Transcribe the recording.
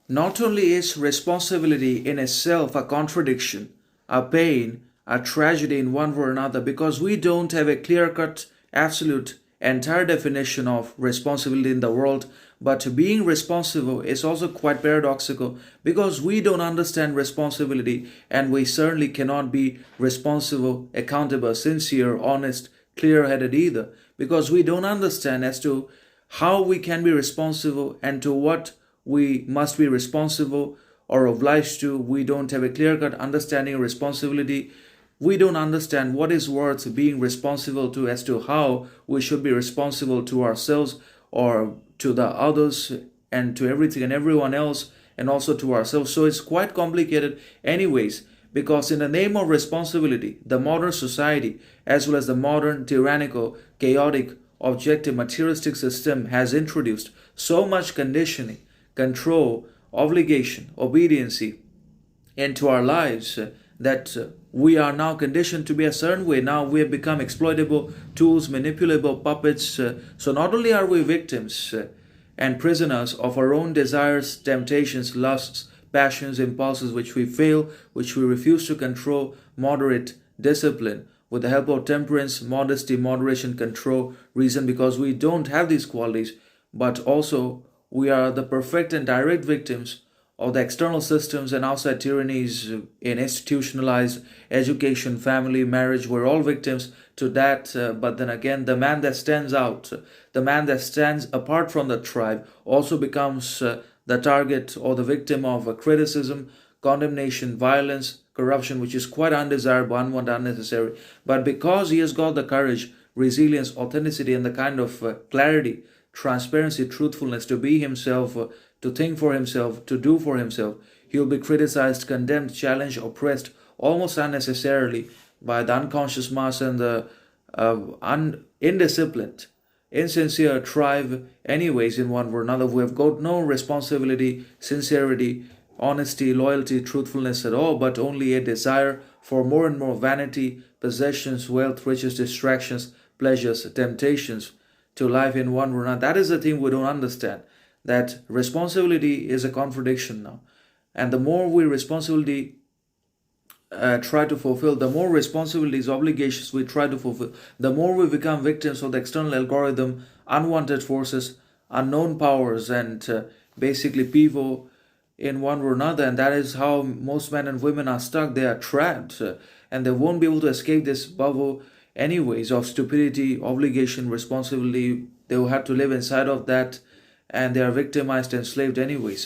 Not only is responsibility in itself a contradiction, a pain, a tragedy in one way or another, because we don't have a clear cut, absolute, entire definition of responsibility in the world, but being responsible is also quite paradoxical because we don't understand responsibility and we certainly cannot be responsible, accountable, sincere, honest, clear headed either because we don't understand as to how we can be responsible and to what we must be responsible or obliged to. We don't have a clear cut understanding of responsibility. We don't understand what is worth being responsible to as to how we should be responsible to ourselves or to the others and to everything and everyone else and also to ourselves. So it's quite complicated anyways, because in the name of responsibility, the modern society as well as the modern tyrannical, chaotic, objective materialistic system has introduced so much conditioning, control, obligation, obediency into our lives that we are now conditioned to be a certain way. Now we have become exploitable tools, manipulable puppets. So not only are we victims and prisoners of our own desires, temptations, lusts, passions, impulses, which we fail, which we refuse to control, moderate, discipline, with the help of temperance, modesty, moderation, control, reason, because we don't have these qualities, but also we are the perfect and direct victims of the external systems and outside tyrannies in institutionalized education, family, marriage. We're all victims to that. But then again, the man that stands out, the man that stands apart from the tribe, also becomes the target or the victim of criticism, condemnation, violence, corruption, which is quite undesirable, unwanted, unnecessary. But because he has got the courage, resilience, authenticity, and the kind of clarity, transparency, truthfulness to be himself, to think for himself, to do for himself, he will be criticized, condemned, challenged, oppressed, almost unnecessarily by the unconscious mass and the indisciplined, insincere tribe, anyways, in one way or another, who have got no responsibility, sincerity, honesty, loyalty, truthfulness at all, but only a desire for more and more vanity, possessions, wealth, riches, distractions, pleasures, temptations to life in one way or another. That is the thing we don't understand, that responsibility is a contradiction now. And the more we responsibility try to fulfill, the more responsibilities, obligations we try to fulfill, the more we become victims of the external algorithm, unwanted forces, unknown powers, and basically people in one way or another. And that is how most men and women are stuck. They are trapped and they won't be able to escape this bubble anyways of stupidity, obligation, responsibility. They will have to live inside of that and they are victimized, enslaved anyways.